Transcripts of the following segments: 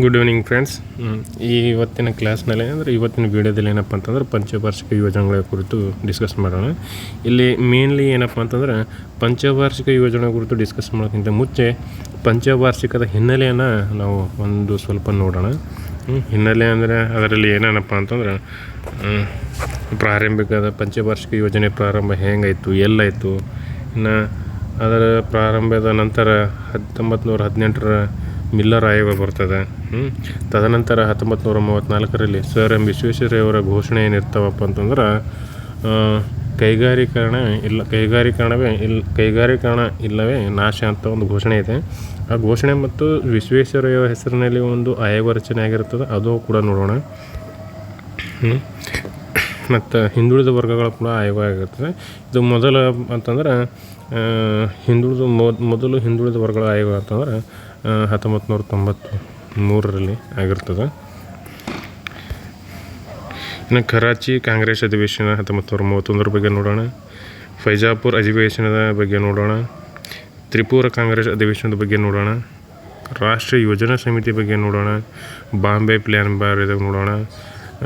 Good evening friends. ಇವತ್ತಿನ ಕ್ಲಾಸ್ನಲ್ಲಿ ಇವತ್ತಿನ ವೀಡಿಯೋದಲ್ಲಿ ಏನಪ್ಪ ಅಂತಂದ್ರೆ ಪಂಚವಾರ್ಷಿಕ ಯೋಜನೆಗಳ ಕುರಿತು ಡಿಸ್ಕಸ್ ಮಾಡೋಣ. ಇಲ್ಲಿ ಮೇನ್ಲಿ ಏನಪ್ಪ ಅಂತಂದ್ರೆ ಪಂಚವಾರ್ಷಿಕ ಯೋಜನೆ ಕುರಿತು ಡಿಸ್ಕಸ್ ಮಾಡೋಕ್ಕಿಂತ ಮುಂಚೆ ಪಂಚವಾರ್ಷಿಕದ ಹಿನ್ನೆಲೆಯನ್ನು ನಾವು ಒಂದು ಸ್ವಲ್ಪ ನೋಡೋಣ. ಹಿನ್ನೆಲೆ ಅಂದರೆ ಅದರಲ್ಲಿ ಏನೇನಪ್ಪ ಅಂತಂದ್ರೆ ಪ್ರಾರಂಭಿಕದ ಪಂಚವಾರ್ಷಿಕ ಯೋಜನೆ ಪ್ರಾರಂಭ ಹೆಂಗಾಯಿತು, ಎಲ್ಲಾಯಿತು, ಇನ್ನು ಅದರ ಪ್ರಾರಂಭದ ನಂತರ 1918ರ ಮಿಲ್ಲರ್ ಆಯೋಗ ಬರ್ತದೆ. ತದನಂತರ 1934ರಲ್ಲಿ ಸರ್ ಎಂ ವಿಶ್ವೇಶ್ವರಯ್ಯವರ ಘೋಷಣೆ ಏನಿರ್ತಾವಪ್ಪ ಅಂತಂದ್ರೆ ಕೈಗಾರೀಕರಣ ಇಲ್ಲವೇ ನಾಶ ಅಂತ ಒಂದು ಘೋಷಣೆ ಇದೆ. ಆ ಘೋಷಣೆ ಮತ್ತು ವಿಶ್ವೇಶ್ವರಯ್ಯ ಹೆಸರಿನಲ್ಲಿ ಒಂದು ಆಯೋಗ ರಚನೆ ಆಗಿರ್ತದೆ, ಅದು ಕೂಡ ನೋಡೋಣ. ಮತ್ತು ಹಿಂದುಳಿದ ವರ್ಗಗಳ ಕೂಡ ಆಯೋಗ ಆಗಿರ್ತದೆ. ಇದು ಮೊದಲ ಅಂತಂದ್ರೆ ಹಿಂದುಳಿದ ವರ್ಗಗಳ ಆಯೋಗ ಅಂತಂದ್ರೆ 1993ರಲ್ಲಿ ಆಗಿರ್ತದೆ. ಇನ್ನು ಕರಾಚಿ ಕಾಂಗ್ರೆಸ್ ಅಧಿವೇಶನ 1931 ಬಗ್ಗೆ ನೋಡೋಣ. ಫೈಜಾಪುರ್ ಅಧಿವೇಶನದ ಬಗ್ಗೆ ನೋಡೋಣ. ತ್ರಿಪುರ ಕಾಂಗ್ರೆಸ್ ಅಧಿವೇಶನದ ಬಗ್ಗೆ ನೋಡೋಣ. ರಾಷ್ಟ್ರೀಯ ಯೋಜನಾ ಸಮಿತಿ ಬಗ್ಗೆ ನೋಡೋಣ. ಬಾಂಬೆ ಪ್ಲ್ಯಾನ್ ಬಾರಿದಾಗ ನೋಡೋಣ.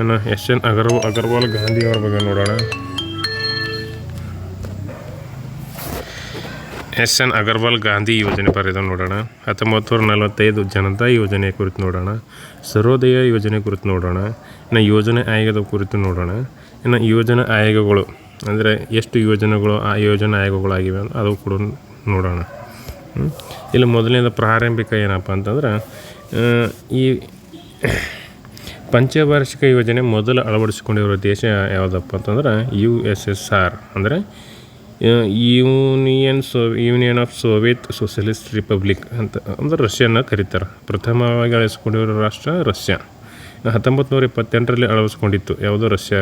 ಇನ್ನು ಎಸ್.ಎನ್. ಅಗರ್ವಾಲ್ ಗಾಂಧಿಯವರ ಬಗ್ಗೆ ನೋಡೋಣ. ಎಸ್.ಎನ್. ಅಗರ್ವಾಲ್ ಗಾಂಧಿ ಯೋಜನೆ ಬರೆದ ನೋಡೋಣ. 1945 ಜನತಾ ಯೋಜನೆ ಕುರಿತು ನೋಡೋಣ. ಸರ್ವೋದಯ ಯೋಜನೆ ಕುರಿತು ನೋಡೋಣ. ಇನ್ನು ಯೋಜನೆ ಆಯೋಗದ ಕುರಿತು ನೋಡೋಣ. ಇನ್ನು ಯೋಜನಾ ಆಯೋಗಗಳು ಅಂದರೆ ಎಷ್ಟು ಯೋಜನೆಗಳು ಆ ಯೋಜನಾ ಆಯೋಗಗಳಾಗಿವೆ ಅದು ಕೂಡ ನೋಡೋಣ. ಇಲ್ಲಿ ಮೊದಲನೇದು ಪ್ರಾರಂಭಿಕ ಏನಪ್ಪ ಅಂತಂದ್ರೆ ಈ ಪಂಚವಾರ್ಷಿಕ ಯೋಜನೆ ಮೊದಲು ಅಳವಡಿಸಿಕೊಂಡಿರೋ ದೇಶ ಯಾವುದಪ್ಪ ಅಂತಂದ್ರೆ USSR ಅಂದರೆ union of Soviet socialist republic ಅಂತ ಅಂದ್ರೆ ರಷ್ಯಾನ ಕರೀತಾರೆ. ಪ್ರಥಮವಾಗಿ ಅಳವಡಿಸಿಕೊಂಡಿರೋ ರಾಷ್ಟ್ರ ರಷ್ಯಾ. 1928ರಲ್ಲಿ ಅಳವಡಿಸ್ಕೊಂಡಿತ್ತು ಯಾವುದು ರಷ್ಯಾ.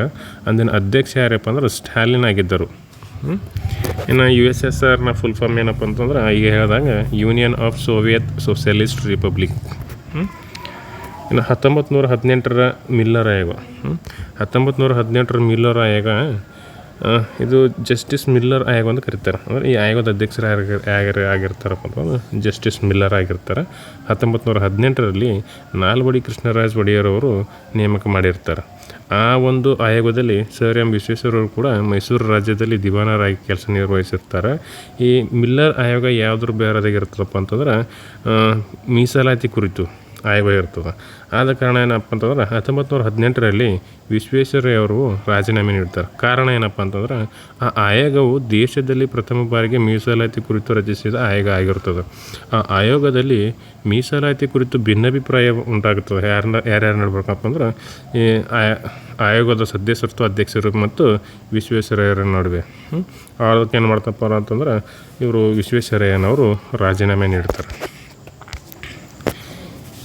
ಅಂದಿನ ಅಧ್ಯಕ್ಷ ಯಾರಪ್ಪ ಅಂದ್ರೆ ಸ್ಟಾಲಿನ್ ಆಗಿದ್ದರು. ಇನ್ನು USSRನ ಫುಲ್ ಫಾರ್ಮ್ ಏನಪ್ಪ ಅಂತಂದ್ರೆ ಈಗ ಹೇಳಿದಾಗ union of Soviet socialist republic. ಇನ್ನು 1918ರ ಮಿಲ್ಲರ್ ಆಯೋಗ. 1918ರ ಮಿಲ್ಲರ್ ಆಯೋಗ ಇದು ಜಸ್ಟಿಸ್ ಮಿಲ್ಲರ್ ಆಯೋಗ ಅಂತ ಕರೀತಾರೆ. ಅಂದರೆ ಈ ಆಯೋಗದ ಅಧ್ಯಕ್ಷರು ಆಗಿರ್ತಾರಪ್ಪ ಅಂತಂದ್ರೆ ಜಸ್ಟಿಸ್ ಮಿಲ್ಲರ್ ಆಗಿರ್ತಾರೆ. 1918ರಲ್ಲಿ ನಾಲ್ವಡಿ ಕೃಷ್ಣರಾಜ ಒಡೆಯರ್ ಅವರು ನೇಮಕ ಮಾಡಿರ್ತಾರೆ. ಆ ಒಂದು ಆಯೋಗದಲ್ಲಿ ಸರ್ ಎಂ ವಿಶ್ವೇಶ್ವರಯ್ಯವರು ಕೂಡ ಮೈಸೂರು ರಾಜ್ಯದಲ್ಲಿ ದಿವಾನರಾಗಿ ಕೆಲಸ ನಿರ್ವಹಿಸಿರ್ತಾರೆ. ಈ ಮಿಲ್ಲರ್ ಆಯೋಗ ಯಾವುದ್ರ ಬೇರೆದಾಗಿರ್ತದಪ್ಪ ಅಂತಂದ್ರೆ ಮೀಸಲಾತಿ ಕುರಿತು ಆಯೋಗ ಇರ್ತದೆ. ಆದ ಕಾರಣ ಏನಪ್ಪ ಅಂತಂದ್ರೆ 1918ರಲ್ಲಿ ವಿಶ್ವೇಶ್ವರಯ್ಯವರು ರಾಜೀನಾಮೆ ನೀಡ್ತಾರೆ. ಕಾರಣ ಏನಪ್ಪ ಅಂತಂದ್ರೆ ಆ ಆಯೋಗವು ದೇಶದಲ್ಲಿ ಪ್ರಥಮ ಬಾರಿಗೆ ಮೀಸಲಾತಿ ಕುರಿತು ರಚಿಸಿದ ಆಯೋಗ ಆಗಿರ್ತದೆ. ಆ ಆಯೋಗದಲ್ಲಿ ಮೀಸಲಾತಿ ಕುರಿತು ಭಿನ್ನಾಭಿಪ್ರಾಯ ಉಂಟಾಗುತ್ತದೆ. ಯಾರ್ಯಾರು ನಡ್ಬೇಕಪ್ಪ ಅಂದ್ರೆ ಈ ಆಯೋಗದ ಸದಸ್ಯರು, ಅಧ್ಯಕ್ಷರು ಮತ್ತು ವಿಶ್ವೇಶ್ವರಯ್ಯರ ನಡುವೆ. ಅದಕ್ಕೆ ಏನು ಮಾಡ್ತಪ್ಪ ಅಂತಂದ್ರೆ ಇವರು ವಿಶ್ವೇಶ್ವರಯ್ಯನವರು ರಾಜೀನಾಮೆ ನೀಡ್ತಾರೆ.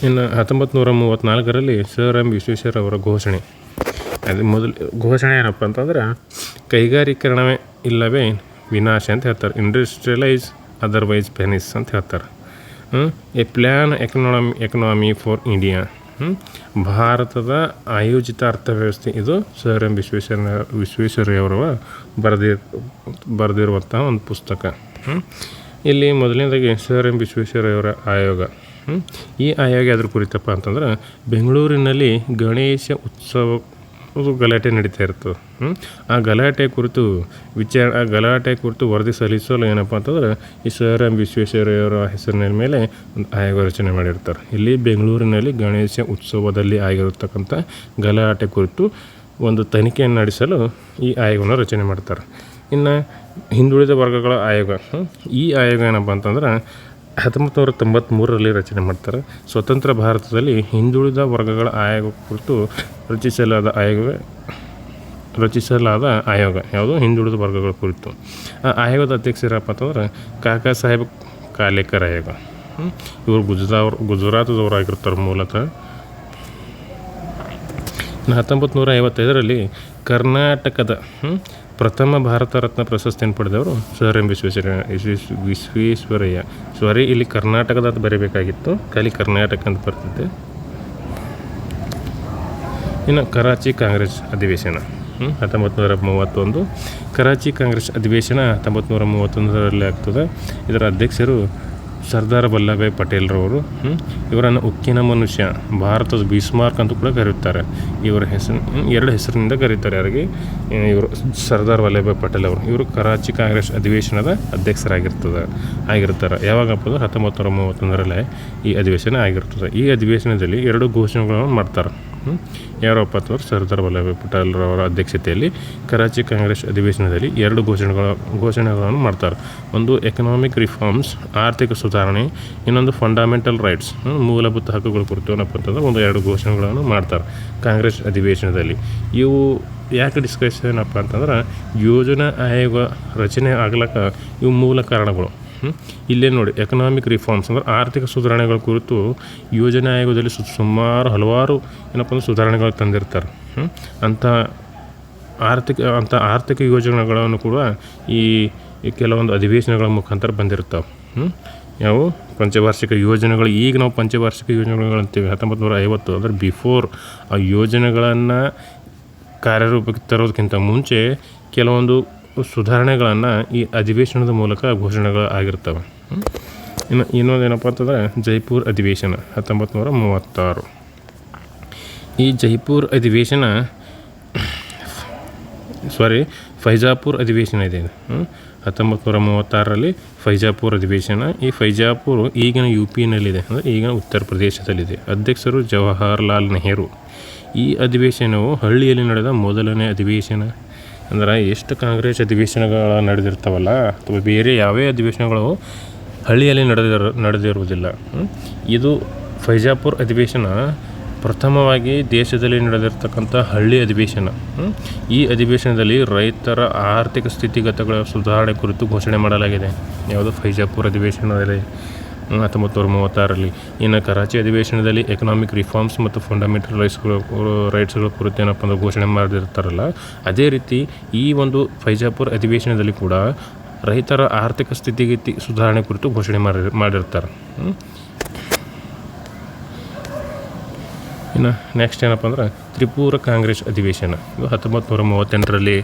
ಇನ್ನು 1934ರಲ್ಲಿ ಸರ್ ಎಂ ವಿಶ್ವೇಶ್ವರಯ್ಯ ಅವರ ಘೋಷಣೆ. ಅದು ಮೊದಲು ಘೋಷಣೆ ಏನಪ್ಪ ಅಂತಂದ್ರೆ ಕೈಗಾರೀಕರಣವೇ ಇಲ್ಲವೇ ವಿನಾಶ ಅಂತ ಹೇಳ್ತಾರೆ. ಇಂಡಸ್ಟ್ರಿಯಲೈಸ್ ಅದರ್ವೈಸ್ ಪೆನಿಸ್ ಅಂತ ಹೇಳ್ತಾರೆ. A plan economy for India, ಭಾರತದ ಆಯೋಜಿತ ಅರ್ಥವ್ಯವಸ್ಥೆ. ಇದು ಸರ್ ಎಂ ವಿಶ್ವೇಶ್ವರಯ್ಯವರ ಬರೆದಿರುವಂತಹ ಒಂದು ಪುಸ್ತಕ. ಇಲ್ಲಿ ಮೊದಲನೇದಾಗಿ ಸರ್ ಎಂ ವಿಶ್ವೇಶ್ವರಯ್ಯವರ ಆಯೋಗ. ಈ ಆಯೋಗ ಅದ್ರ ಕುರಿತಪ್ಪ ಅಂತಂದ್ರೆ ಬೆಂಗಳೂರಿನಲ್ಲಿ ಗಣೇಶ ಉತ್ಸವ ಗಲಾಟೆ ನಡೀತಾ ಇರ್ತದೆ. ಆ ಗಲಾಟೆ ಕುರಿತು ವರದಿ ಸಲ್ಲಿಸಲು ಏನಪ್ಪ ಅಂತಂದ್ರೆ ಈ ಸರ್ ಎಂ ವಿಶ್ವೇಶ್ವರಯ್ಯವರ ಹೆಸರಿನ ಮೇಲೆ ಒಂದು ಆಯೋಗ ರಚನೆ ಮಾಡಿರ್ತಾರೆ. ಇಲ್ಲಿ ಬೆಂಗಳೂರಿನಲ್ಲಿ ಗಣೇಶ ಉತ್ಸವದಲ್ಲಿ ಆಗಿರತಕ್ಕಂಥ ಗಲಾಟೆ ಕುರಿತು ಒಂದು ತನಿಖೆಯನ್ನು ನಡೆಸಲು ಈ ಆಯೋಗವನ್ನು ರಚನೆ ಮಾಡ್ತಾರೆ. ಇನ್ನು ಹಿಂದುಳಿದ ವರ್ಗಗಳ ಆಯೋಗ. ಈ ಆಯೋಗ ಏನಪ್ಪ ಅಂತಂದ್ರೆ 1993ರಲ್ಲಿ ರಚನೆ ಮಾಡ್ತಾರೆ. ಸ್ವತಂತ್ರ ಭಾರತದಲ್ಲಿ ಹಿಂದುಳಿದ ವರ್ಗಗಳ ಆಯೋಗ ಕುರಿತು ರಚಿಸಲಾದ ಆಯೋಗ ಯಾವುದು ಹಿಂದುಳಿದ ವರ್ಗಗಳ ಕುರಿತು. ಆ ಆಯೋಗದ ಅಧ್ಯಕ್ಷರಪ್ಪ ಅಂತಂದ್ರೆ ಕಾಕಾ ಸಾಹೇಬ್ ಕಾಲೇಕರ್ ಆಯೋಗ. ಇವರು ಗುಜರಾತದವರಾಗಿರ್ತಾರೆ ಮೂಲತಃ. 1955ರಲ್ಲಿ ಕರ್ನಾಟಕದ ಪ್ರಥಮ ಭಾರತ ರತ್ನ ಪ್ರಶಸ್ತಿಯನ್ನು ಪಡೆದವರು ಸರ್ ಎಂ ವಿಶ್ವೇಶ್ವರಯ್ಯ. ಸಾರಿ, ಇಲ್ಲಿ ಕರ್ನಾಟಕದ ಅಂತ ಬರೀಬೇಕಾಗಿತ್ತು, ಖಾಲಿ ಕರ್ನಾಟಕ ಅಂತ ಬರ್ತಿದ್ದೆ. ಇನ್ನು ಕರಾಚಿ ಕಾಂಗ್ರೆಸ್ ಅಧಿವೇಶನ 1931. ಕರಾಚಿ ಕಾಂಗ್ರೆಸ್ ಅಧಿವೇಶನ 1931ರಲ್ಲಿ ಆಗ್ತದೆ. ಇದರ ಅಧ್ಯಕ್ಷರು ಸರ್ದಾರ್ ವಲ್ಲಭಾಯ್ ಪಟೇಲ್ರವರು. ಇವರನ್ನು ಉಕ್ಕಿನ ಮನುಷ್ಯ, ಭಾರತದ ಬಿಸ್ಮಾರ್ಕ್ ಅಂತ ಕೂಡ ಕರೆಯುತ್ತಾರೆ. ಇವರ ಹೆಸರು 2 ಹೆಸರಿನಿಂದ ಕರೀತಾರೆ. ಯಾರಿಗೆ? ಇವರು ಸರ್ದಾರ್ ವಲ್ಲಭಾಯ್ ಪಟೇಲ್ ಅವರು. ಇವರು ಕರಾಚಿ ಕಾಂಗ್ರೆಸ್ ಅಧಿವೇಶನದ ಆಗಿರ್ತಾರೆ. ಯಾವಾಗಪ್ಪ ಅಂದ್ರೆ 1931 ಈ ಅಧಿವೇಶನ ಆಗಿರ್ತದೆ. ಈ ಅಧಿವೇಶನದಲ್ಲಿ 2 ಘೋಷಣೆಗಳನ್ನು ಮಾಡ್ತಾರೆ. ಯಾರಪ್ಪ ಅಂತಂದ್ರೆ ಸರ್ದಾರ್ ವಲ್ಲಭಾಯ್ ಪಟೇಲ್ರವರ ಅಧ್ಯಕ್ಷತೆಯಲ್ಲಿ ಕರಾಚಿ ಕಾಂಗ್ರೆಸ್ ಅಧಿವೇಶನದಲ್ಲಿ 2 ಘೋಷಣೆಗಳನ್ನು ಮಾಡ್ತಾರೆ. ಒಂದು ಎಕನಾಮಿಕ್ ರಿಫಾರ್ಮ್ಸ್, ಆರ್ಥಿಕ ಸುಧಾರಣೆ, ಇನ್ನೊಂದು ಫಂಡಮೆಂಟಲ್ ರೈಟ್ಸ್, ಮೂಲಭೂತ ಹಕ್ಕುಗಳ ಕುರಿತು ಏನಪ್ಪ ಅಂತಂದ್ರೆ 2 ಘೋಷಣೆಗಳನ್ನು ಮಾಡ್ತಾರೆ ಕಾಂಗ್ರೆಸ್ ಅಧಿವೇಶನದಲ್ಲಿ. ಇವು ಯಾಕೆ ಡಿಸ್ಕಷನ್ ಅಪ್ಪ ಅಂತಂದ್ರೆ ಯೋಜನಾ ಆಯೋಗ ರಚನೆ ಆಗ್ಲಿಕ್ಕೆ ಇವು ಮೂಲ ಕಾರಣಗಳು. ಇಲ್ಲೇ ನೋಡಿ, ಎಕನಾಮಿಕ್ ರಿಫಾರ್ಮ್ಸ್ ಅಂದ್ರೆ ಆರ್ಥಿಕ ಸುಧಾರಣೆಗಳ ಕುರಿತು ಯೋಜನಾ ಆಯೋಗದಲ್ಲಿ ಹಲವಾರು ಏನಪ್ಪ ಅಂದ್ರೆ ಸುಧಾರಣೆಗಳು ತಂದಿರ್ತಾರೆ. ಅಂಥ ಆರ್ಥಿಕ ಯೋಜನೆಗಳನ್ನು ಕೂಡ ಈ ಕೆಲವೊಂದು ಅಧಿವೇಶನಗಳ ಮುಖಾಂತರ ಬಂದಿರ್ತಾವೆ. ಯಾವ ಪಂಚವಾರ್ಷಿಕ ಯೋಜನೆಗಳು, ಈಗ ನಾವು ಪಂಚವಾರ್ಷಿಕ ಯೋಜನೆಗಳು ಅಂತೀವಿ. 1950 ಅಂದರೆ ಬಿಫೋರ್ ಆ ಯೋಜನೆಗಳನ್ನು ಕಾರ್ಯರೂಪಕ್ಕೆ ತರೋದಕ್ಕಿಂತ ಮುಂಚೆ ಕೆಲವೊಂದು ಸುಧಾರಣೆಗಳನ್ನು ಈ ಅಧಿವೇಶನದ ಮೂಲಕ ಘೋಷಣೆಗಳು ಆಗಿರ್ತವೆ. ಇನ್ನೊಂದೇನಪ್ಪ ಅಂತಂದರೆ ಜೈಪುರ್ ಅಧಿವೇಶನ 1936. ಈ ಜೈಪುರ್ ಅಧಿವೇಶನ ಫೈಜಾಪುರ್ ಅಧಿವೇಶನ ಇದೆ. 1936ರಲ್ಲಿ ಫೈಜಾಪುರ್ ಅಧಿವೇಶನ. ಈ ಫೈಜಾಪುರ್ ಈಗಿನ UPನಲ್ಲಿದೆ, ಅಂದರೆ ಈಗಿನ ಉತ್ತರ ಪ್ರದೇಶದಲ್ಲಿದೆ. ಅಧ್ಯಕ್ಷರು ಜವಾಹರ್ಲಾಲ್ ನೆಹರು. ಈ ಅಧಿವೇಶನವು ಹಳ್ಳಿಯಲ್ಲಿ ನಡೆದ ಮೊದಲನೇ ಅಧಿವೇಶನ. ಅಂದ್ರೆ ಎಷ್ಟು ಕಾಂಗ್ರೆಸ್ ಅಧಿವೇಶನಗಳು ನಡೆದಿರ್ತಾವಲ್ಲ, ಅಥವಾ ಬೇರೆ ಯಾವೇ ಅಧಿವೇಶನಗಳು ಹಳ್ಳಿಯಲ್ಲಿ ನಡೆದಿರುವುದಿಲ್ಲ. ಇದು ಫೈಜಾಪುರ್ ಅಧಿವೇಶನ ಪ್ರಥಮವಾಗಿ ದೇಶದಲ್ಲಿ ನಡೆದಿರ್ತಕ್ಕಂಥ ಹಳ್ಳಿ ಅಧಿವೇಶನ. ಈ ಅಧಿವೇಶನದಲ್ಲಿ ರೈತರ ಆರ್ಥಿಕ ಸ್ಥಿತಿಗತಿಗಳ ಸುಧಾರಣೆ ಕುರಿತು ಘೋಷಣೆ ಮಾಡಲಾಗಿದೆ. ಯಾವುದು? ಫೈಜಾಪುರ್ ಅಧಿವೇಶನದಲ್ಲಿ 1936ರಲ್ಲಿ. ಇನ್ನು ಕರಾಚಿ ಅಧಿವೇಶನದಲ್ಲಿ ಎಕನಾಮಿಕ್ ರಿಫಾರ್ಮ್ಸ್ ಮತ್ತು ಫಂಡಮೆಂಟಲ್ ರೈಟ್ಸ್ಗಳ ಕುರಿತು ಏನಪ್ಪ ಅಂದ್ರೆ ಘೋಷಣೆ ಮಾಡಿರ್ತಾರಲ್ಲ, ಅದೇ ರೀತಿ ಈ ಒಂದು ಫೈಜಾಪುರ್ ಅಧಿವೇಶನದಲ್ಲಿ ಕೂಡ ರೈತರ ಆರ್ಥಿಕ ಸ್ಥಿತಿಗತಿ ಸುಧಾರಣೆ ಕುರಿತು ಘೋಷಣೆ ಮಾಡಿರ್ತಾರೆ. ಇನ್ನು ನೆಕ್ಸ್ಟ್ ಏನಪ್ಪ ಅಂದ್ರೆ ತ್ರಿಪುರ ಕಾಂಗ್ರೆಸ್ ಅಧಿವೇಶನ. ಇದು 1938ರಲ್ಲಿ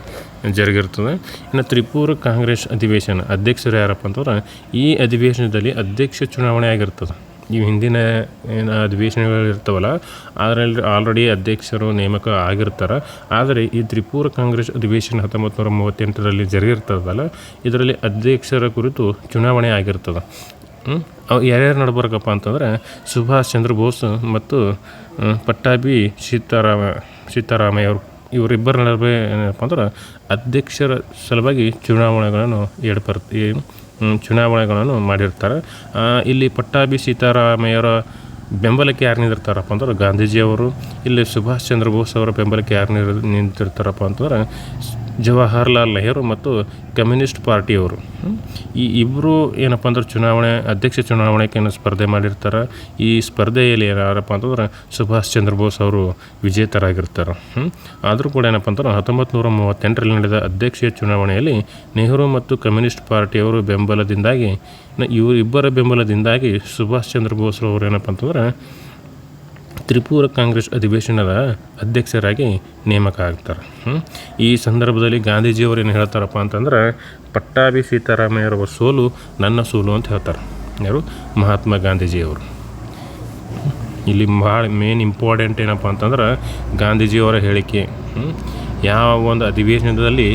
ಜರುಗಿರ್ತದೆ. ಇನ್ನು ತ್ರಿಪುರ ಕಾಂಗ್ರೆಸ್ ಅಧಿವೇಶನ ಅಧ್ಯಕ್ಷರು ಯಾರಪ್ಪ ಅಂತಂದ್ರೆ, ಈ ಅಧಿವೇಶನದಲ್ಲಿ ಅಧ್ಯಕ್ಷ ಚುನಾವಣೆ ಆಗಿರ್ತದೆ. ಈ ಹಿಂದಿನ ಏನು ಅಧಿವೇಶನಗಳು ಇರ್ತಾವಲ್ಲ, ಅದರಲ್ಲಿ ಆಲ್ರೆಡಿ ಅಧ್ಯಕ್ಷರು ನೇಮಕ ಆಗಿರ್ತಾರೆ. ಆದರೆ ಈ ತ್ರಿಪುರ ಕಾಂಗ್ರೆಸ್ ಅಧಿವೇಶನ 1938ರಲ್ಲಿ ಜರುಗಿರ್ತದಲ್ಲ, ಇದರಲ್ಲಿ ಅಧ್ಯಕ್ಷರ ಕುರಿತು ಚುನಾವಣೆ ಆಗಿರ್ತದೆ. ಯಾರ್ಯಾರು ನಡ್ಬರ್ಕಪ್ಪ ಅಂತಂದರೆ ಸುಭಾಷ್ ಚಂದ್ರ ಬೋಸ್ ಮತ್ತು ಪಟ್ಟಾಭಿ ಸೀತಾರಾಮಯ್ಯ ಅವರು. ಇವರಿಬ್ಬರ ನಡುವೆ ಏನಪ್ಪ ಅಂದ್ರೆ ಅಧ್ಯಕ್ಷರ ಸಲುವಾಗಿ ಚುನಾವಣೆಗಳನ್ನು ಮಾಡಿರ್ತಾರೆ. ಇಲ್ಲಿ ಪಟ್ಟಾಭಿ ಸೀತಾರಾಮಯ್ಯವರ ಬೆಂಬಲಕ್ಕೆ ಯಾರು ನಿಂತಿರ್ತಾರಪ್ಪ ಅಂದ್ರೆ ಗಾಂಧೀಜಿಯವರು. ಇಲ್ಲಿ ಸುಭಾಷ್ ಚಂದ್ರ ಬೋಸ್ ಅವರ ಬೆಂಬಲಕ್ಕೆ ಯಾರು ನಿಂತಿರ್ತಾರಪ್ಪ ಅಂತಂದ್ರೆ ಜವಾಹರ್ಲಾಲ್ ನೆಹರು ಮತ್ತು ಕಮ್ಯುನಿಸ್ಟ್ ಪಾರ್ಟಿಯವರು. ಈ ಇಬ್ಬರು ಏನಪ್ಪ ಅಂದ್ರೆ ಅಧ್ಯಕ್ಷ ಚುನಾವಣೆಗೆ ಸ್ಪರ್ಧೆ ಮಾಡಿರ್ತಾರೆ. ಈ ಸ್ಪರ್ಧೆಯಲ್ಲಿ ಯಾರಪ್ಪ ಅಂತಂದ್ರೆ ಸುಭಾಷ್ ಚಂದ್ರ ಬೋಸ್ ಅವರು ವಿಜೇತರಾಗಿರ್ತಾರೆ. ಆದರೂ ಕೂಡ ಏನಪ್ಪ ಅಂತಂದ್ರೆ 1938ರಲ್ಲಿ ನಡೆದ ಅಧ್ಯಕ್ಷೀಯ ಚುನಾವಣೆಯಲ್ಲಿ ನೆಹರು ಮತ್ತು ಕಮ್ಯುನಿಸ್ಟ್ ಪಾರ್ಟಿಯವರು ಇವರಿಬ್ಬರ ಬೆಂಬಲದಿಂದಾಗಿ ಸುಭಾಷ್ ಚಂದ್ರ ಬೋಸ್ ಅವರು ಏನಪ್ಪ ಅಂತಂದ್ರೆ ತ್ರಿಪುರ ಕಾಂಗ್ರೆಸ್ ಅಧಿವೇಶನದ ಅಧ್ಯಕ್ಷರಾಗಿ ನೇಮಕ ಆಗ್ತಾರೆ. ಈ ಸಂದರ್ಭದಲ್ಲಿ ಗಾಂಧೀಜಿಯವರು ಏನು ಹೇಳ್ತಾರಪ್ಪ ಅಂತಂದ್ರೆ, ಪಟ್ಟಾಭಿ ಸೀತಾರಾಮಯ್ಯರವರ ಸೋಲು ನನ್ನ ಸೋಲು ಅಂತ ಹೇಳ್ತಾರೆ. ಯಾರು? ಮಹಾತ್ಮ ಗಾಂಧೀಜಿಯವರು. ಇಲ್ಲಿ ಭಾಳ ಮೇನ್ ಇಂಪಾರ್ಟೆಂಟ್ ಏನಪ್ಪ ಅಂತಂದ್ರೆ ಗಾಂಧೀಜಿಯವರ ಹೇಳಿಕೆ. ಯಾವ ಒಂದು ಅಧಿವೇಶನದಲ್ಲಿ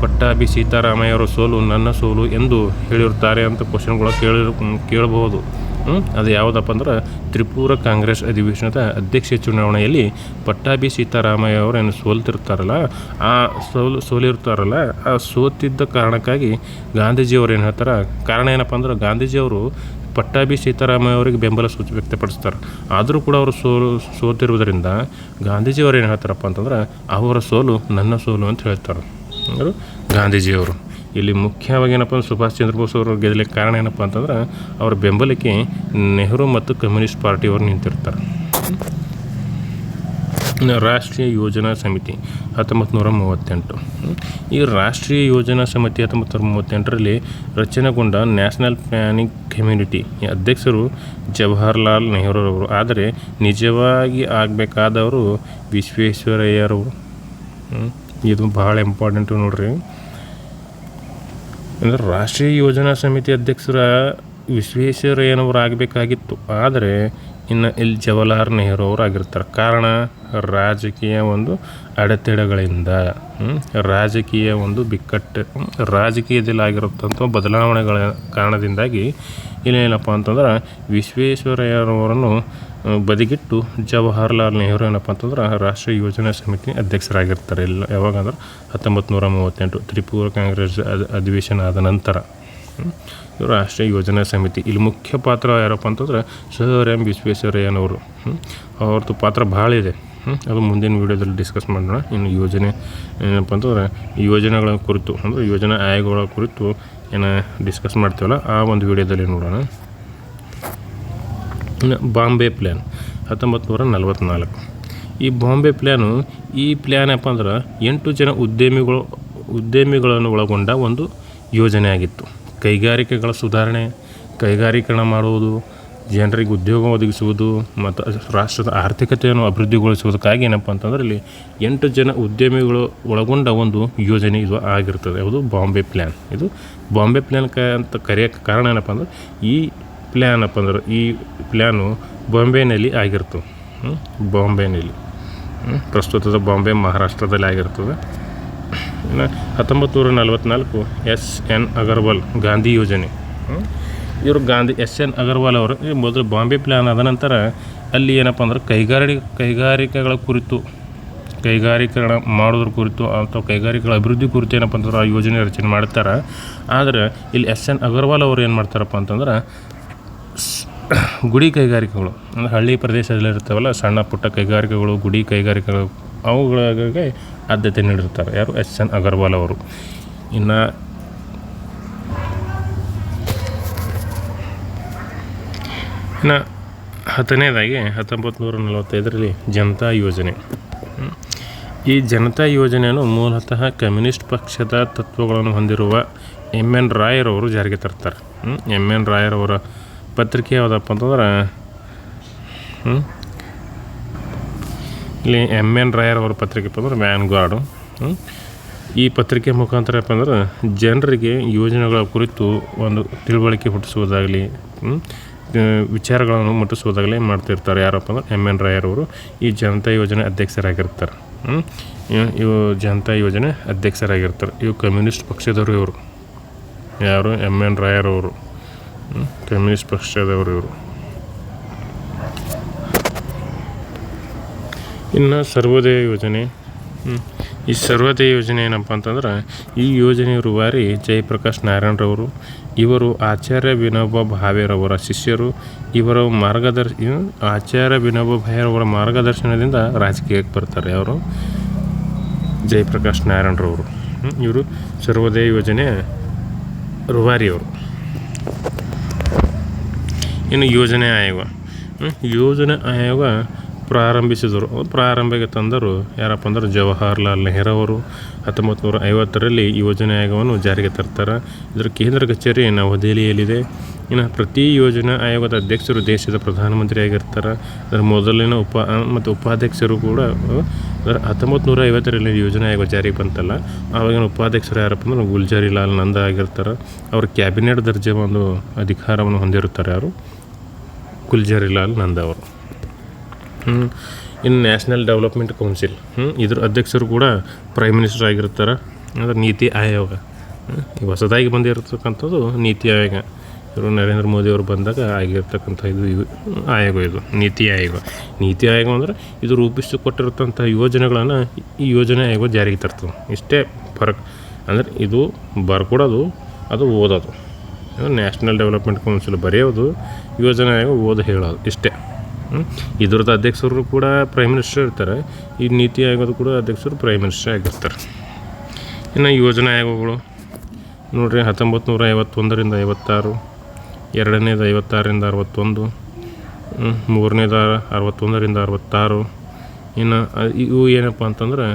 ಪಟ್ಟಾಭಿ ಸೀತಾರಾಮಯ್ಯವರ ಸೋಲು ನನ್ನ ಸೋಲು ಎಂದು ಹೇಳಿರ್ತಾರೆ ಅಂತ ಕ್ವಶನ್ಗಳು ಕೇಳಬಹುದು. ಅದು ಯಾವುದಪ್ಪ ಅಂದ್ರೆ ತ್ರಿಪುರ ಕಾಂಗ್ರೆಸ್ ಅಧಿವೇಶನದ ಅಧ್ಯಕ್ಷ ಚುನಾವಣೆಯಲ್ಲಿ ಪಟ್ಟಾಭಿ ಸೀತಾರಾಮಯ್ಯ ಅವರು ಏನು ಸೋಲಿರ್ತಾರಲ್ಲ, ಆ ಸೋತಿದ್ದ ಕಾರಣಕ್ಕಾಗಿ ಗಾಂಧೀಜಿಯವರು ಏನು ಹೇಳ್ತಾರೆ, ಕಾರಣ ಏನಪ್ಪ ಅಂದ್ರೆ ಗಾಂಧೀಜಿಯವರು ಪಟ್ಟಾಭಿ ಸೀತಾರಾಮಯ್ಯ ಅವರಿಗೆ ಬೆಂಬಲ ವ್ಯಕ್ತಪಡಿಸ್ತಾರೆ. ಆದರೂ ಕೂಡ ಅವರು ಸೋತಿರುವುದರಿಂದ ಗಾಂಧೀಜಿಯವರು ಏನು ಹೇಳ್ತಾರಪ್ಪ ಅಂತಂದ್ರೆ ಅವರ ಸೋಲು ನನ್ನ ಸೋಲು ಅಂತ ಹೇಳ್ತಾರೆ ಗಾಂಧೀಜಿಯವರು. ಇಲ್ಲಿ ಮುಖ್ಯವಾಗಿ ಏನಪ್ಪ ಅಂದ್ರೆ ಸುಭಾಷ್ ಚಂದ್ರ ಬೋಸ್ ಅವರು ಗೆಲ್ಲಲಿಕ್ಕೆ ಕಾರಣ ಏನಪ್ಪ ಅಂತಂದ್ರೆ ಅವರ ಬೆಂಬಲಕ್ಕೆ ನೆಹರು ಮತ್ತು ಕಮ್ಯುನಿಸ್ಟ್ ಪಾರ್ಟಿಯವರು ನಿಂತಿರ್ತಾರೆ. ರಾಷ್ಟ್ರೀಯ ಯೋಜನಾ ಸಮಿತಿ 1938. ಈ ರಾಷ್ಟ್ರೀಯ ಯೋಜನಾ ಸಮಿತಿ 1938ರಲ್ಲಿ ರಚನೆಗೊಂಡ ನ್ಯಾಷನಲ್ ಪ್ಲಾನಿಂಗ್ ಕಮ್ಯುನಿಟಿ ಅಧ್ಯಕ್ಷರು ಜವಾಹರ್ಲಾಲ್ ನೆಹರೂರವರು. ಆದರೆ ನಿಜವಾಗಿ ಆಗಬೇಕಾದವರು ವಿಶ್ವೇಶ್ವರಯ್ಯರವರು. ಇದು ಭಾಳ ಇಂಪಾರ್ಟೆಂಟು ನೋಡ್ರಿ. ಅಂದರೆ ರಾಷ್ಟ್ರೀಯ ಯೋಜನಾ ಸಮಿತಿ ಅಧ್ಯಕ್ಷರ ವಿಶ್ವೇಶ್ವರಯ್ಯನವರು ಆಗಬೇಕಾಗಿತ್ತು. ಆದರೆ ಇನ್ನು ಇಲ್ಲಿ ಜವಾಹರ್ಲಾಲ್ ನೆಹರು ಅವರು ಆಗಿರ್ತಾರೆ. ಕಾರಣ ರಾಜಕೀಯ ಒಂದು ಅಡೆತಡೆಗಳಿಂದ, ರಾಜಕೀಯ ಒಂದು ಬಿಕ್ಕಟ್ಟು, ರಾಜಕೀಯದಲ್ಲಿ ಆಗಿರತಕ್ಕಂಥ ಬದಲಾವಣೆಗಳ ಕಾರಣದಿಂದಾಗಿ ಇಲ್ಲೇನಪ್ಪ ಅಂತಂದ್ರೆ ವಿಶ್ವೇಶ್ವರಯ್ಯನವರನ್ನು ಬದಿಗಿಟ್ಟು ಜವಾಹರ್ಲಾಲ್ ನೆಹರು ಏನಪ್ಪ ಅಂತಂದ್ರೆ ರಾಷ್ಟ್ರೀಯ ಯೋಜನಾ ಸಮಿತಿ ಅಧ್ಯಕ್ಷರಾಗಿರ್ತಾರೆ. ಯಾವಾಗಂದ್ರೆ 1938 ತ್ರಿಪುರ ಕಾಂಗ್ರೆಸ್ ಅಧಿವೇಶನ ಆದ ನಂತರ ರಾಷ್ಟ್ರೀಯ ಯೋಜನಾ ಸಮಿತಿ. ಇಲ್ಲಿ ಮುಖ್ಯ ಪಾತ್ರ ಯಾರಪ್ಪ ಅಂತಂದ್ರೆ ಸರ್ ಎಂ ವಿಶ್ವೇಶ್ವರಯ್ಯನವರು. ಅವ್ರದ್ದು ಪಾತ್ರ ಭಾಳ ಇದೆ. ಅದು ಮುಂದಿನ ವೀಡಿಯೋದಲ್ಲಿ ಡಿಸ್ಕಸ್ ಮಾಡೋಣ. ಇನ್ನು ಯೋಜನೆ ಏನಪ್ಪ ಅಂತಂದ್ರೆ ಯೋಜನೆಗಳ ಕುರಿತು ಅಂದರೆ ಯೋಜನಾ ಆಯೋಗಗಳ ಕುರಿತು ಏನು ಡಿಸ್ಕಸ್ ಮಾಡ್ತೀವಲ್ಲ ಆ ಒಂದು ವೀಡಿಯೋದಲ್ಲಿ ನೋಡೋಣ. ಬಾಂಬೆ ಪ್ಲ್ಯಾನ್ 1944. ಈ ಬಾಂಬೆ ಪ್ಲ್ಯಾನು ಏನಪ್ಪ ಅಂದ್ರೆ 8 ಜನ ಉದ್ಯಮಿಗಳನ್ನು ಒಳಗೊಂಡ ಒಂದು ಯೋಜನೆ ಆಗಿತ್ತು. ಕೈಗಾರಿಕೆಗಳ ಸುಧಾರಣೆ, ಕೈಗಾರೀಕರಣ ಮಾಡುವುದು, ಜನರಿಗೆ ಉದ್ಯೋಗ ಒದಗಿಸುವುದು ಮತ್ತು ರಾಷ್ಟ್ರದ ಆರ್ಥಿಕತೆಯನ್ನು ಅಭಿವೃದ್ಧಿಗೊಳಿಸುವುದಕ್ಕಾಗಿ ಏನಪ್ಪ ಅಂತಂದ್ರೆ ಇಲ್ಲಿ 8 ಜನ ಉದ್ಯಮಿಗಳು ಒಳಗೊಂಡ ಒಂದು ಯೋಜನೆ ಇದು ಆಗಿರ್ತದೆ. ಅದು ಬಾಂಬೆ ಪ್ಲ್ಯಾನ್. ಇದು ಬಾಂಬೆ ಪ್ಲ್ಯಾನ್ ಅಂತ ಕರೆಯೋಕ್ಕೆ ಕಾರಣ ಏನಪ್ಪ ಅಂದ್ರೆ ಈ ಪ್ಲ್ಯಾನು ಬಾಂಬೆನಲ್ಲಿ ಆಗಿರ್ತದೆ. ಬಾಂಬೆನಲ್ಲಿ ಪ್ರಸ್ತುತದ ಬಾಂಬೆ ಮಹಾರಾಷ್ಟ್ರದಲ್ಲಿ ಆಗಿರ್ತದೆ. ಇನ್ನು 1944 SN ಅಗರ್ವಾಲ್ ಗಾಂಧಿ ಯೋಜನೆ. ಇವರು SN ಅಗರ್ವಾಲ್ ಅವರು ಮೊದಲು ಬಾಂಬೆ ಪ್ಲ್ಯಾನ್ ಆದ ನಂತರ ಅಲ್ಲಿ ಏನಪ್ಪ ಅಂದ್ರೆ ಕೈಗಾರಿಕೆಗಳ ಕುರಿತು, ಕೈಗಾರೀಕರಣ ಮಾಡೋದ್ರ ಕುರಿತು ಅಥವಾ ಕೈಗಾರಿಕೆಗಳ ಅಭಿವೃದ್ಧಿ ಕುರಿತು ಏನಪ್ಪ ಅಂತಂದ್ರೆ ಆ ಯೋಜನೆ ರಚನೆ ಮಾಡ್ತಾರೆ. ಆದರೆ ಇಲ್ಲಿ SN ಅಗರ್ವಾಲ್ ಅವರು ಏನು ಮಾಡ್ತಾರಪ್ಪ ಅಂತಂದ್ರೆ ಗುಡಿ ಕೈಗಾರಿಕೆಗಳು ಅಂದರೆ ಹಳ್ಳಿ ಪ್ರದೇಶದಲ್ಲಿರ್ತಾವಲ್ಲ ಸಣ್ಣ ಪುಟ್ಟ ಕೈಗಾರಿಕೆಗಳು, ಗುಡಿ ಕೈಗಾರಿಕೆಗಳು, ಅವುಗಳಿಗೆ ಆದ್ಯತೆ ನೀಡಿರ್ತಾರೆ. ಯಾರು? SN ಅಗರ್ವಾಲ್ ಅವರು. ಇನ್ನು 10ನೇದಾಗಿ 1945ರಲ್ಲಿ ಜನತಾ ಯೋಜನೆ. ಈ ಜನತಾ ಯೋಜನೆಯನ್ನು ಮೂಲತಃ ಕಮ್ಯುನಿಸ್ಟ್ ಪಕ್ಷದ ತತ್ವಗಳನ್ನು ಹೊಂದಿರುವ MN ರಾಯರವರು ಜಾರಿಗೆ ತರ್ತಾರೆ. MN ರಾಯರವರ ಪತ್ರಿಕೆ ಯಾವುದಪ್ಪ ಅಂತಂದ್ರೆ ಇಲ್ಲಿ MN ರಾಯರವರ ಪತ್ರಿಕೆ ಅಂದ್ರೆ ವ್ಯಾನ್ಗಾರ್ಡು. ಈ ಪತ್ರಿಕೆ ಮುಖಾಂತರ ಏನಪ್ಪ ಅಂದ್ರೆ ಜನರಿಗೆ ಯೋಜನೆಗಳ ಕುರಿತು ಒಂದು ತಿಳುವಳಿಕೆ ಹುಟ್ಟಿಸುವುದಾಗಲಿ, ವಿಚಾರಗಳನ್ನು ಮುಟ್ಟಿಸುವುದಾಗಲಿ ಮಾಡ್ತಿರ್ತಾರೆ. ಯಾರಪ್ಪ ಅಂದ್ರೆ MN ರಾಯರವರು ಈ ಜನತಾ ಯೋಜನೆ ಅಧ್ಯಕ್ಷರಾಗಿರ್ತಾರೆ. ಇವು ಜನತಾ ಯೋಜನೆ ಅಧ್ಯಕ್ಷರಾಗಿರ್ತಾರೆ. ಇವು ಕಮ್ಯುನಿಸ್ಟ್ ಪಕ್ಷದವರು. ಇವರು ಯಾರು? MN ರಾಯರವರು ಕಮ್ಯುನಿಸ್ಟ್ ಪಕ್ಷದವರು ಇವರು. ಇನ್ನು ಸರ್ವೋದಯ ಯೋಜನೆ. ಈ ಸರ್ವೋದಯ ಯೋಜನೆ ಏನಪ್ಪ ಅಂತಂದ್ರೆ ಈ ಯೋಜನೆಯ ರೂವಾರಿ ಜಯಪ್ರಕಾಶ್ ನಾರಾಯಣರವರು. ಇವರು ಆಚಾರ್ಯ ವಿನೋಬಾ ಭಾವೆರವರ ಶಿಷ್ಯರು. ಇವರ ಆಚಾರ್ಯ ವಿನೋಬಾ ಭಾವೆರವರ ಮಾರ್ಗದರ್ಶನದಿಂದ ರಾಜಕೀಯಕ್ಕೆ ಬರ್ತಾರೆ. ಅವರು ಜಯಪ್ರಕಾಶ್ ನಾರಾಯಣರವರು. ಇವರು ಸರ್ವೋದಯ ಯೋಜನೆ ರೂವಾರಿಯವರು. ಇನ್ನು ಯೋಜನೆ ಆಯೋಗ ಪ್ರಾರಂಭಿಸಿದರು. ಪ್ರಾರಂಭಕ್ಕೆ ತಂದರು ಯಾರಪ್ಪ ಅಂದ್ರೆ ಜವಾಹರ್ಲಾಲ್ ನೆಹರು ಅವರು. 1950ರಲ್ಲಿ ಯೋಜನೆ ಆಯೋಗವನ್ನು ಜಾರಿಗೆ ತರ್ತಾರೆ. ಇದರ ಕೇಂದ್ರ ಕಚೇರಿ ನವದೆಹಲಿಯಲ್ಲಿದೆ. ಇನ್ನು ಪ್ರತಿ ಯೋಜನಾ ಆಯೋಗದ ಅಧ್ಯಕ್ಷರು ದೇಶದ ಪ್ರಧಾನಮಂತ್ರಿ ಆಗಿರ್ತಾರೆ. ಅದರ ಮೊದಲಿನ ಮತ್ತು ಉಪಾಧ್ಯಕ್ಷರು ಕೂಡ 1950ರಲ್ಲಿ ಯೋಜನಾ ಆಯೋಗ ಜಾರಿಗೆ ಬಂತಲ್ಲ, ಆವಾಗಿನ ಉಪಾಧ್ಯಕ್ಷರು ಯಾರಪ್ಪ ಅಂದ್ರೆ ಗುಲ್ಜಾರಿಲಾಲ್ ನಂದಾ ಆಗಿರ್ತಾರೆ. ಅವರು ಕ್ಯಾಬಿನೆಟ್ ದರ್ಜೆ ಒಂದು ಅಧಿಕಾರವನ್ನು ಹೊಂದಿರುತ್ತಾರೆ. ಯಾರು? ಗುಲ್ಜಾರಿಲಾಲ್ ನಂದಾ ಅವರು. ಇನ್ನು ನ್ಯಾಷನಲ್ ಡೆವಲಪ್ಮೆಂಟ್ ಕೌನ್ಸಿಲ್, ಇದ್ರ ಅಧ್ಯಕ್ಷರು ಕೂಡ ಪ್ರೈಮ್ ಮಿನಿಸ್ಟರ್ ಆಗಿರ್ತಾರೆ. ಅಂದರೆ ನೀತಿ ಆಯೋಗ ಹೊಸದಾಗಿ ಬಂದಿರತಕ್ಕಂಥದ್ದು ನೀತಿ ಆಯೋಗ. ಇವರು ನರೇಂದ್ರ ಮೋದಿ ಅವರು ಬಂದಾಗ ಆಗಿರ್ತಕ್ಕಂಥ ಆಯೋಗ ಇದು ನೀತಿ ಆಯೋಗ. ನೀತಿ ಆಯೋಗ ಅಂದರೆ ಇದು ರೂಪಿಸಿಕೊಟ್ಟಿರ್ತಂಥ ಯೋಜನೆಗಳನ್ನು ಈ ಯೋಜನೆ ಆಯೋಗ ಜಾರಿಗೆ ತರ್ತದೆ. ಇಷ್ಟೇ ಫರಕ್. ಅಂದರೆ ಇದು ಬರ್ಕೊಡೋದು, ಅದು ಓದೋದು. ನ್ಯಾಷನಲ್ ಡೆವಲಪ್ಮೆಂಟ್ ಕೌನ್ಸಿಲ್ ಬರೆಯೋದು, ಯೋಜನೆ ಆಯೋಗ ಓದು ಹೇಳೋದು, ಇಷ್ಟೇ. ಇದ್ರದ್ದು ಅಧ್ಯಕ್ಷರು ಕೂಡ ಪ್ರೈಮ್ ಮಿನಿಸ್ಟರ್ ಇರ್ತಾರೆ. ಈ ನೀತಿ ಆಯೋಗದ ಕೂಡ ಅಧ್ಯಕ್ಷರು ಪ್ರೈಮ್ ಮಿನಿಸ್ಟರ್ ಆಗಿರ್ತಾರೆ. ಇನ್ನು ಯೋಜನಾ ಆಯೋಗಗಳು ನೋಡಿರಿ, 1951ರಿಂದ 56, ಎರಡನೇದು 56ರಿಂದ 61, ಮೂರನೇದು 61ರಿಂದ 66. ಇನ್ನು ಇವು ಏನಪ್ಪ ಅಂತಂದ್ರೆ